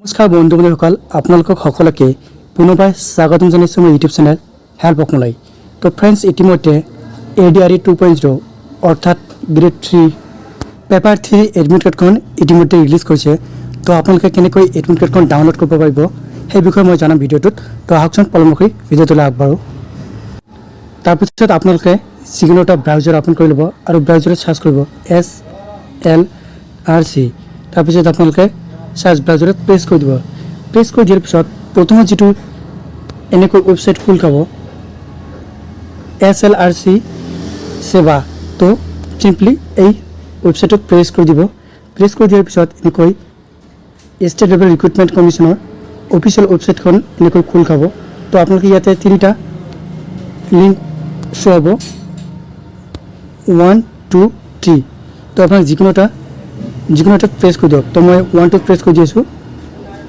নমস্কাৰ বন্ধু বান্ধৱীসকল, আপোনালোকক সকলোকে পুনৰবাৰ স্বাগতম জনাইছোঁ মোৰ ইউটিউব চেনেল হেল্প অসমলৈ। তো ফ্ৰেণ্ডছ, ইতিমধ্যে ADRE 2.0 অৰ্থাৎ গ্ৰেড 3 পেপাৰ 3 এডমিট কাৰ্ডখন ইতিমধ্যে ৰিলিজ কৰিছে। তো আপোনালোকে কেনেকৈ এডমিট কাৰ্ডখন ডাউনলোড কৰিব পাৰিব সেই বিষয়ে মই জনাম ভিডিঅ'টোত। তো আহকচোন পলমকৈ ভিডিঅ'টোলৈ আগবাঢ়ো। তাৰপিছত আপোনালোকে যিকোনো এটা ব্ৰাউজাৰ অপেন কৰি ল'ব আৰু ব্ৰাউজাৰত চাৰ্চ কৰিব SLRC। তাৰপিছত আপোনালোকে সাৰ্চ ব্ৰাউজাৰত প্ৰেছ কৰি দিব। প্ৰেছ কৰি দিয়াৰ পিছত প্ৰথমত যিটো এনেকৈ ৱেবছাইট খোল খাব SLRC সেৱা। তো চিম্পলি এই ৱেবছাইটত প্ৰেছ কৰি দিব। প্ৰেছ কৰি দিয়াৰ পিছত এনেকৈ ষ্টেট লেভেল ৰিক্ৰুটমেণ্ট কমিশ্যনৰ অফিচিয়েল ৱেবছাইটখন এনেকৈ খোল খাব। তো আপোনালোকে ইয়াতে তিনিটা লিংক শ্ব' হ'ব 1, 2, 3। তো আপোনাক যিকোনো এটা প্ৰেছ কৰি দিয়ক। তো মই 1 প্ৰেছ কৰি দি আছোঁ।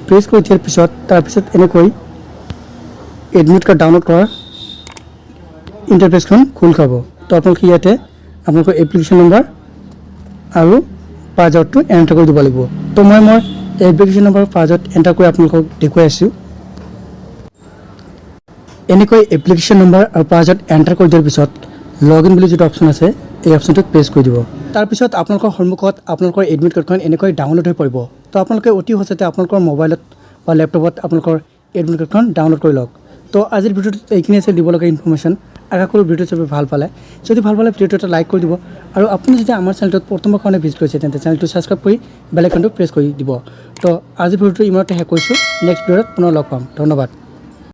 প্ৰেছ কৰি দিয়াৰ পিছত তাৰপিছত এনেকৈ এডমিট কাৰ্ড ডাউনলোড কৰাৰ ইণ্টাৰফেচখন খোল খাব। তো আপোনালোকে ইয়াতে আপোনালোকৰ এপ্লিকেশ্যন নম্বৰ আৰু পাছৱৰ্ডটো এণ্টাৰ কৰি দিব লাগিব। তো মই মোৰ এপ্লিকেশ্যন নম্বৰ পাছৱৰ্ড এণ্টাৰ কৰি আপোনালোকক দেখুৱাই আছোঁ। এনেকৈ এপ্লিকেশ্যন নম্বৰ আৰু পাছৱৰ্ড এণ্টাৰ কৰি দিয়াৰ পিছত লগ ইন বুলি যিটো অপশ্যন আছে এই অপশ্যনটোত প্ৰেছ কৰি দিব। তাৰপিছত আপোনালোকৰ সন্মুখত আপোনালোকৰ এডমিট কাৰ্ডখন এনেকৈ ডাউনলোড হৈ পৰিব। তো আপোনালোকে অতি সহজতে আপোনালোকৰ মোবাইলত বা লেপটপত আপোনালোকৰ এডমিট কাৰ্ডখন ডাউনলোড কৰি লওক। তো আজিৰ ভিডিঅ'টোত এইখিনি আছে দিব লগা ইনফৰ্মেশ্যন। আশা কৰোঁ ভিডিঅ'টো চবে ভাল পালে। যদি ভাল পালে ভিডিঅ'টো এটা লাইক কৰি দিব আৰু আপুনি যদি আমাৰ চেনেলটোত প্ৰথমৰ কাৰণে ভিজিট কৰিছে তেন্তে চেনেলটো ছাবস্ক্ৰাইব কৰি বেল আইকনটো প্ৰেছ কৰি দিব। তো আজিৰ ভিডিঅ'টো ইমানতে শেষ কৰিছোঁ। নেক্সট ভিডিঅ'ত পুনৰ লগ পাম। ধন্যবাদ।